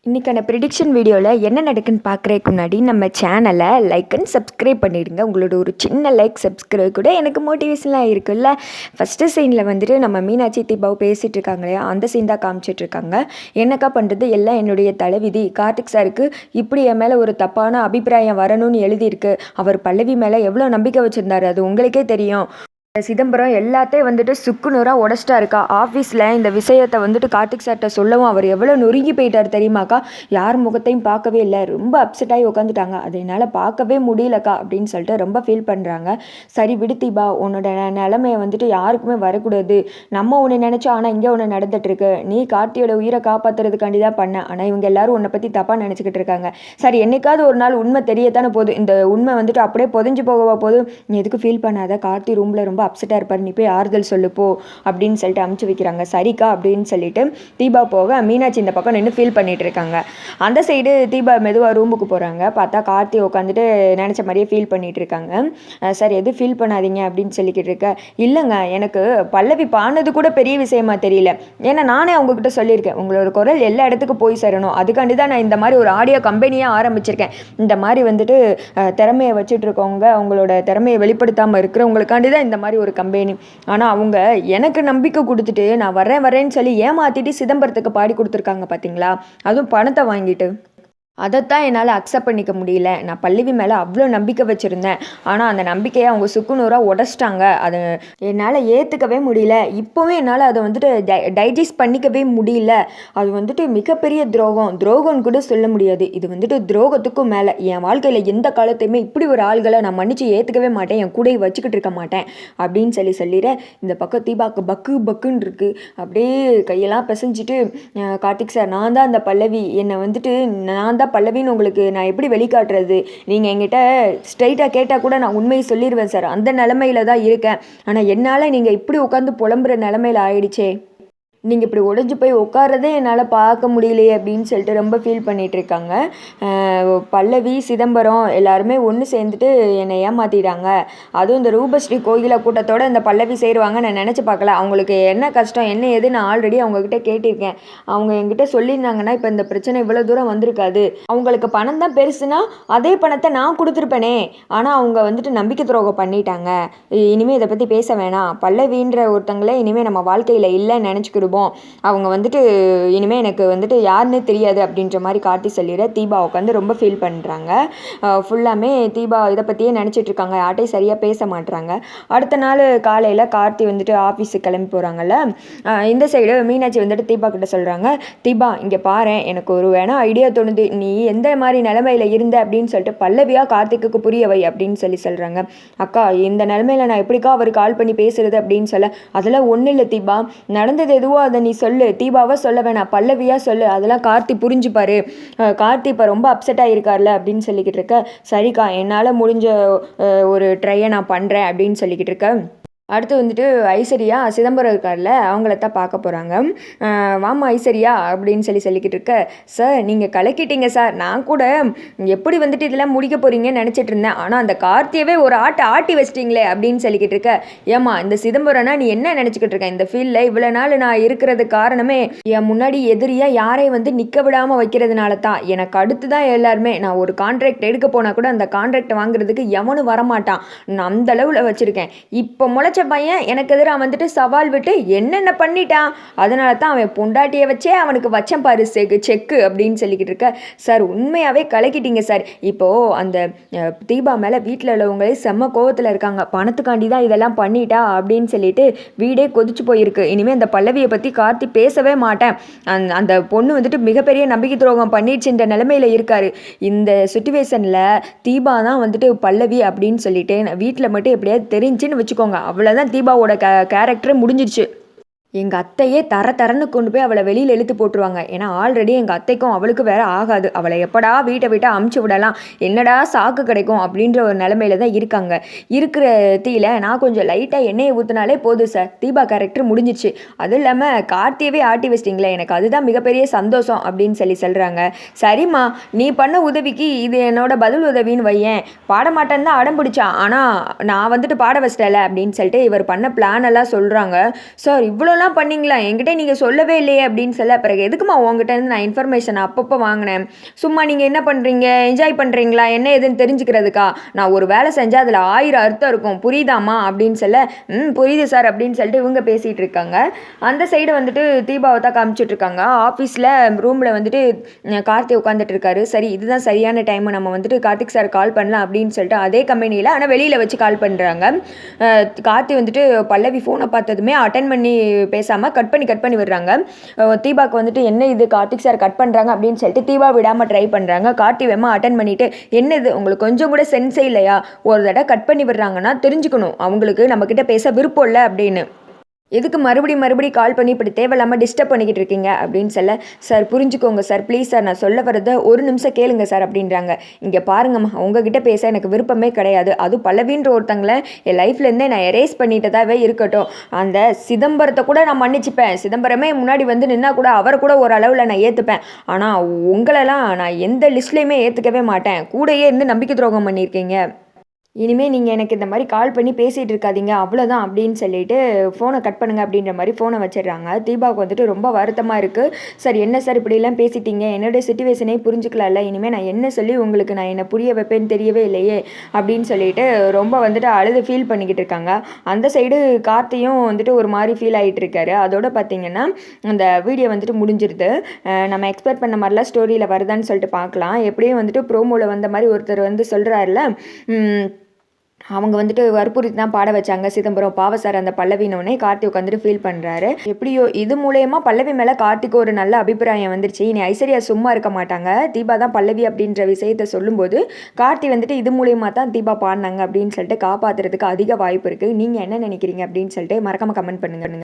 இன்றைக்கான ப்ரிடிக்ஷன் வீடியோவில் என்ன நடக்குன்னு பார்க்குறதுக்கு முன்னாடி நம்ம சேனலை லைக் அண்ட் சப்ஸ்கிரைப் பண்ணிடுங்க. உங்களோட ஒரு சின்ன லைக் சப்ஸ்கிரைப் கூட எனக்கு மோட்டிவேஷனாக இருக்குல்ல. ஃபஸ்ட்டு சீனில் வந்துட்டு நம்ம மீனாட்சி தீபாவும் பேசிகிட்டு இருக்காங்க இல்லையா, அந்த சீன் தான் காமிச்சிட்ருக்காங்க. என்னக்கா பண்ணுறது, எல்லாம் என்னுடைய தலைவிதி. கார்த்திக் சாருக்கு இப்படி என் மேலே ஒரு தப்பான அபிப்பிராயம் வரணும்னு எழுதியிருக்கு. அவர் பல்லவி மேலே எவ்வளோ நம்பிக்கை வச்சுருந்தாரு, அது உங்களுக்கே தெரியும். சிதம்பரம் எல்லாத்தையும் வந்துட்டு சுக்குநூறாக உடச்சிட்டா இருக்கா. ஆஃபீஸில் இந்த விஷயத்தை வந்துட்டு கார்த்திக் சார்கிட்ட சொல்லவும் அவர் எவ்வளோ நொறுங்கி போயிட்டார் தெரியுமாக்கா. யார் முகத்தையும் பார்க்கவே இல்லை, ரொம்ப அப்செட் ஆகி உட்காந்துட்டாங்க. அதை என்னால் பார்க்கவே முடியலக்கா அப்படின்னு சொல்லிட்டு ரொம்ப ஃபீல் பண்ணுறாங்க. சரி விடு தீபா, உன்னோட நிலைமையை வந்துட்டு யாருக்குமே வரக்கூடாது. நம்ம ஒன்று நினச்சோம், ஆனால் இங்கே ஒன்று நடந்துட்டுருக்கு. நீ கார்த்தியோட உயிரை காப்பாற்றுறதுக்காண்டி தான் பண்ண, ஆனால் இவங்க எல்லாரும் உன்னை பற்றி தப்பாக நினச்சிக்கிட்டு இருக்காங்க. சரி, என்னைக்காவது ஒரு நாள் உண்மை தெரியத்தானே போதும். இந்த உண்மை வந்துட்டு அப்படியே புதஞ்சு போகவா போதும். நீ எதுக்கு ஃபீல் பண்ணாத. கார்த்தி ரூமில் ரொம்ப அப்செட்டாக இருப்பார், நீ போய் ஆறுதல் சொல்லுப்போ அப்படின்னு சொல்லிட்டு அமுச்சு வைக்கிறாங்க. சரிக்கா அப்படின்னு சொல்லிட்டு தீபா போக மீனாட்சி இந்த பக்கம் நின்று ஃபீல் பண்ணிட்டு இருக்காங்க. அந்த சைடு தீபா மெதுவாக ரூமுக்கு போகிறாங்க. பார்த்தா கார்த்தி உட்காந்துட்டு நினச்ச மாதிரியே ஃபீல் பண்ணிட்டு இருக்காங்க. சரி, எது ஃபீல் பண்ணாதீங்க அப்படின்னு சொல்லிக்கிட்டு இருக்க. இல்லைங்க, எனக்கு பல்லவி பானது கூட பெரிய விஷயமா தெரியல. ஏன்னா நானே அவங்கக்கிட்ட சொல்லியிருக்கேன், உங்களோட குரல் எல்லா இடத்துக்கும் போய் சேரணும், அதுக்காண்டி தான் நான் இந்த மாதிரி ஒரு ஆடியோ கம்பெனியாக ஆரம்பிச்சிருக்கேன். இந்த மாதிரி வந்துட்டு திறமையை வச்சுட்டு இருக்கவங்க அவங்களோட திறமையை வெளிப்படுத்தாமல் இருக்கிறவங்களுக்காண்டி தான் இந்த மாதிரி ஒரு கம்பெனி. ஆனால் அவங்க எனக்கு நம்பிக்கை கொடுத்துட்டு நான் வரேன்னு சொல்லி ஏமாத்திட்டு சிதம்பரத்துக்கு பாடி கொடுத்துருக்காங்க பார்த்தீங்களா, அதுவும் பணத்தை வாங்கிட்டு. அதைத்தான் என்னால் அக்செப்ட் பண்ணிக்க முடியல. நான் பல்லவி மேலே அவ்வளோ நம்பிக்கை வச்சுருந்தேன், ஆனால் அந்த நம்பிக்கையை அவங்க சுக்குநூறாக உடச்சிட்டாங்க. அதை என்னால் ஏற்றுக்கவே முடியல. இப்போவே என்னால் அதை வந்துட்டு டைஜஸ்ட் பண்ணிக்கவே முடியல. அது வந்துட்டு மிகப்பெரிய துரோகம்னு கூட சொல்ல முடியாது. இது வந்துட்டு துரோகத்துக்கும் மேலே. என் வாழ்க்கையில் எந்த காலத்தையுமே இப்படி ஒரு ஆள்களை நான் மன்னிச்சு ஏற்றுக்கவே மாட்டேன், என் கூட வச்சுக்கிட்டு இருக்க மாட்டேன் அப்படின்னு சொல்லிடுறேன். இந்த பக்கம் தீபாக்கு பக்குன்னு இருக்குது. அப்படியே கையெல்லாம் பிசைஞ்சிட்டு, கார்த்திக் சார், நான் தான் அந்த பல்லவி, என்னை வந்துட்டு நான் தான் பல்லவின்னு உங்களுக்கு நான் எப்படி வெளிக்காட்டுறது? நீங்கள் என்கிட்ட ஸ்ட்ரைட்டாக கேட்டால் கூட நான் உண்மையை சொல்லிடுவேன் சார், அந்த நிலமையில தான் இருக்கேன். ஆனால் என்னால் நீங்கள் இப்படி உட்காந்து புலம்புற நிலமையில ஆயிடுச்சே, நீங்கள் இப்படி உடஞ்சி போய் உட்காரதே என்னால் பார்க்க முடியலையே அப்படின்னு சொல்லிட்டு ரொம்ப ஃபீல் பண்ணிகிட்டு இருக்காங்க. பல்லவி சிதம்பரம் எல்லாருமே ஒன்று சேர்ந்துட்டு என்னை ஏமாற்றிட்டாங்க. அதுவும் இந்த ரூபஸ்ரீ கோயிலை கூட்டத்தோடு இந்த பல்லவி சேருவாங்க நான் நினச்சி பார்க்கல. அவங்களுக்கு என்ன கஷ்டம் என்ன ஏது நான் ஆல்ரெடி அவங்கக்கிட்ட கேட்டிருக்கேன். அவங்க என்கிட்ட சொல்லியிருந்தாங்கன்னா இப்போ இந்த பிரச்சனை இவ்வளோ தூரம் வந்திருக்காது. அவங்களுக்கு பணம் தான் பெருசுனா அதே பணத்தை நான் கொடுத்துருப்பேனே. ஆனால் அவங்க வந்துட்டு நம்பிக்கை துரோகம் பண்ணிட்டாங்க. இனிமேல் இதை பற்றி பேச வேணாம். பல்லவின்ற ஒருத்தங்களே இனிமேல் நம்ம வாழ்க்கையில் இல்லைன்னு நினச்சிக்கிடுவோம். அவங்க வந்துட்டு இனிமேல் எனக்கு வந்துட்டு யாருன்னே தெரியாது அப்படின்ற மாதிரி கார்த்தி சொல்லிட தீபா உட்காந்து ரொம்ப ஃபீல் பண்ணுறாங்க. ஃபுல்லாமே தீபா இதை பற்றியே நினச்சிட்டு இருக்காங்க. யார்ட்டையும் சரியாக பேச மாட்டுறாங்க. அடுத்த நாள் காலையில் கார்த்தி வந்துட்டு ஆஃபீஸுக்கு கிளம்பி போகிறாங்கல்ல. இந்த சைடு மீனாட்சி வந்துட்டு தீபா கிட்ட சொல்கிறாங்க, தீபா இங்கே பாரு, எனக்கு ஒரு வேணா ஐடியா தோணுது. நீ எந்த மாதிரி நிலைமையில் இருந்த அப்படின்னு சொல்லிட்டு பல்லவியாக கார்த்திக்கு புரியவை அப்படின்னு சொல்கிறாங்க. அக்கா, இந்த நிலைமையில் நான் எப்படிக்கா அவர் கால் பண்ணி பேசுறது அப்படின்னு சொல்ல, அதெல்லாம் ஒன்றும் இல்லை தீபா, நடந்தது எதுவோ அதை நீ சொல்லு. தீபாவை சொல்ல வேணாம், பல்லவியாக சொல்லு, அதெல்லாம் கார்த்தி புரிஞ்சுப்பாரு. கார்த்தி இப்போ ரொம்ப அப்செட்டாக இருக்கார்ல அப்படின்னு சொல்லிக்கிட்டு இருக்க. சரிக்கா, என்னால் முடிஞ்ச ஒரு ட்ரையை நான் பண்ணுறேன் அப்படின்னு சொல்லிக்கிட்டு இருக்கேன். அடுத்து வந்துட்டு ஐஸ்வர்யா சிதம்பரம் இருக்கார்ல, அவங்கள தான் பார்க்க போகிறாங்க. வாமா ஐஸ்வர்யா அப்படின்னு சொல்லிக்கிட்டு இருக்க. சார், நீங்கள் கலக்கிட்டீங்க சார். நான் கூட எப்படி வந்துட்டு இதெல்லாம் முடிக்க போகிறீங்கன்னு நினச்சிட்டு இருந்தேன். ஆனால் அந்த கார்த்தியவே ஒரு ஆட்டி வச்சிட்டிங்களே அப்படின்னு சொல்லிக்கிட்டு இருக்க. ஏமா, இந்த சிதம்பரம்னா நீ என்ன நினச்சிக்கிட்டு இருக்க? இந்த ஃபீல்டில் இவ்வளோ நாள் நான் இருக்கிறது காரணமே என் முன்னாடி எதிரியாக யாரையும் வந்து நிற்க விடாமல் வைக்கிறதுனால தான். எனக்கு அடுத்து தான் எல்லாருமே. நான் ஒரு கான்ட்ராக்ட் எடுக்க போனால் கூட அந்த கான்ட்ராக்ட் வாங்குறதுக்கு எவனும் வரமாட்டான். நான் அந்த அளவில் வச்சுருக்கேன். இப்போ பையன் எனக்கு எதிராக வந்துட்டு சவால் விட்டு என்னென்ன பண்ணிட்டான். அதனால தான் அவன் பொண்டாட்டியை வச்சே அவனுக்கு வச்சம் பாரு செக்கு அப்படின்னு சொல்லிக்கிட்டு இருக்க. சார், உண்மையாகவே கலக்கிட்டீங்க சார். இப்போது அந்த தீபா மேலே வீட்டில் உள்ளவங்களே செம்ம கோவத்தில் இருக்காங்க. பணத்துக்காண்டி தான் இதெல்லாம் பண்ணிட்டா அப்படின்னு சொல்லிட்டு வீடே கொதிச்சு போயிருக்கு. இனிமேல் அந்த பல்லவியை பற்றி கார்த்தி பேசவே மாட்டேன். அந்த பொண்ணு வந்துட்டு மிகப்பெரிய நம்பிக்கை துரோகம் பண்ணிடுச்சுன்ற நிலைமையில் இருக்காரு. இந்த சுச்சுவேஷனில் தீபா தான் வந்துட்டு பல்லவி அப்படின்னு சொல்லிட்டு வீட்டில் மட்டும் எப்படியாவது தெரிஞ்சுன்னு வச்சுக்கோங்க, அவ்வளோதான் தீபாவோட கேரக்டர் முடிஞ்சிடுச்சு. எங்கள் அத்தையே தரன்னு கொண்டு போய் அவளை வெளியில் இழுத்து போட்டுருவாங்க. ஏன்னா ஆல்ரெடி எங்கள் அத்தைக்கும் அவளுக்கு வேற ஆகாது. அவளை எப்படா வீட்டை விட்டு அமுச்சு விடலாம், என்னடா சாக்கு கிடைக்கும் அப்படின்ற ஒரு நிலைமையில தான் இருக்காங்க. இருக்கிற தீயில நான் கொஞ்சம் லைட்டாக எண்ணெயை ஊற்றினாலே போதும் சார், தீபா கேரக்டர் முடிஞ்சிச்சு. அதுவும் இல்லாமல் கார்த்தியவே ஆட்டி வச்சிட்டிங்களே, எனக்கு அதுதான் மிகப்பெரிய சந்தோஷம் அப்படின்னு சொல்கிறாங்க. சரிம்மா, நீ பண்ண உதவிக்கு இது என்னோட பதில் உதவின்னு வையேன். பாட மாட்டேன்னு தான் அடம் பிடிச்சான், ஆனால் நான் வந்துட்டு பாட வச்சிட்டல அப்படின்னு சொல்லிட்டு இவர் பண்ண பிளான் எல்லாம் சொல்கிறாங்க. சார், இவ்வளோலாம் தான் பண்ணீங்களா? என்கிட்ட நீங்கள் சொல்லவே இல்லையே அப்படின்னு சொல்ல, பிறகு எதுக்குமா உங்ககிட்ட இருந்து நான் இன்ஃபர்மேஷன் அப்பப்போ வாங்கினேன்? சும்மா நீங்கள் என்ன பண்ணுறீங்க, என்ஜாய் பண்ணுறீங்களா, என்ன ஏதுன்னு தெரிஞ்சுக்கிறதுக்கா? நான் ஒரு வேலை செஞ்சால் அதில் 1000 அர்த்தம் இருக்கும், புரியுதாம்மா அப்படின்னு சொல்ல, புரியுது சார் அப்படின்னு சொல்லிட்டு இவங்க பேசிகிட்டு இருக்காங்க. அந்த சைடு வந்துட்டு தீபாவை தான் காமிச்சிட்ருக்காங்க. ஆஃபீஸில் ரூமில் வந்துட்டு கார்த்தி உட்காந்துட்டு இருக்காரு. சரி இதுதான் சரியான டைம், நம்ம வந்துட்டு கார்த்திக் சார் கால் பண்ணலாம் அப்படின்னு சொல்லிட்டு அதே கம்பெனியில் ஆனால் வெளியில் வச்சு கால் பண்ணுறாங்க. கார்த்தி வந்துட்டு பல்லவி ஃபோனை பார்த்ததுமே அட்டன் பண்ணி பேசாமல் கட் பண்ணி விடுறாங்க. தீபாவுக்கு வந்துட்டு என்ன இது கார்த்திக் சார் கட் பண்ணுறாங்க அப்படின்னு சொல்லிட்டு தீபா விடாமல் ட்ரை பண்ணுறாங்க. கார்த்தி வேமா அட்டன் பண்ணிவிட்டு என்ன இது உங்களுக்கு கொஞ்சம் கூட சென்ஸே இல்லையா, ஒரு தடவை கட் பண்ணி விடுறாங்கன்னா தெரிஞ்சுக்கணும் அவங்களுக்கு நம்மக்கிட்ட பேச விருப்பம் இல்லை அப்படின்னு. எதுக்கு மறுபடியும் கால் பண்ணி இப்படி தேவையில்லாமல் டிஸ்டர்ப் பண்ணிக்கிட்டு இருக்கீங்க அப்படின்னு சொல்ல, சார் புரிஞ்சுக்கோங்க சார் ப்ளீஸ் சார், நான் சொல்ல வரதை ஒரு நிமிஷம் கேளுங்க சார் அப்படின்றாங்க. இங்கே பாருங்கம்மா, உங்ககிட்ட பேச எனக்கு விருப்பமே கிடையாது. அதுவும் பல்லவின்ற ஒருத்தங்களை என் லைஃப்லேருந்தே நான் எரேஸ் பண்ணிட்டதாகவே இருக்கட்டும். அந்த சிதம்பரத்தை கூட நான் மன்னிச்சுப்பேன், சிதம்பரமே முன்னாடி வந்து நின்னா கூட அவரை கூட ஒரு அளவில் நான் ஏற்றுப்பேன். ஆனால் உங்களெல்லாம் நான் எந்த லிஸ்ட்லேயுமே ஏற்றுக்கவே மாட்டேன். கூடையே இருந்து நம்பிக்கை துரோகம் பண்ணியிருக்கீங்க. இனிமேல் நீங்கள் எனக்கு இந்த மாதிரி கால் பண்ணி பேசிகிட்டு இருக்காதீங்க அவ்வளோதான் அப்படின்னு சொல்லிட்டு ஃபோனை கட் பண்ணுங்க அப்படின்ற மாதிரி ஃபோனை வச்சிடுறாங்க. தீபாவுக்கு வந்துட்டு ரொம்ப வருத்தமாக இருக்குது. சார் என்ன சார் இப்படிலாம் பேசிட்டீங்க, என்னோடய சிச்சுவேஷனே புரிஞ்சுக்கலாம்ல, இனிமேல் நான் என்ன சொல்லி உங்களுக்கு நான் என்ன புரிய வைப்பேன்னு தெரியவே இல்லையே அப்படின்னு சொல்லிட்டு ரொம்ப வந்துட்டு அழுது ஃபீல் பண்ணிக்கிட்டு இருக்காங்க. அந்த சைடு கார்த்தியும் வந்துட்டு ஒரு மாதிரி ஃபீல் ஆகிட்டு இருக்காரு. அதோட பார்த்தீங்கன்னா அந்த வீடியோ வந்துட்டு முடிஞ்சிருது. நம்ம எக்ஸ்பெக்ட் பண்ண மாதிரிலாம் ஸ்டோரியில் வருதான்னு சொல்லிட்டு பார்க்கலாம். எப்படியும் வந்துட்டு ப்ரோமோவில் வந்த மாதிரி ஒருத்தர் வந்து சொல்கிறாருல, அவங்க வந்துட்டு வற்புறுத்தி தான் பாட வச்சாங்க சிதம்பரம் பாவ சார் அந்த பல்லவினோடனே கார்த்தி உட்காந்துட்டு ஃபீல் பண்ணுறாரு. எப்படியோ இது மூலயமா பல்லவி மேலே கார்த்திக்கு ஒரு நல்ல அபிப்பிராயம் வந்துருச்சு. இனி ஐஸ்வர்யா சும்மா இருக்க மாட்டாங்க. தீபா தான் பல்லவி அப்படின்ற விஷயத்த சொல்லும்போது கார்த்தி வந்துட்டு இது மூலயமா தான் தீபா பாடினாங்க அப்படின்னு சொல்லிட்டு காப்பாற்றுறதுக்கு அதிக வாய்ப்பு இருக்குது. நீங்கள் என்ன நினைக்கிறீங்க அப்படின்னு சொல்லிட்டு மறக்காம கமெண்ட் பண்ணுங்க.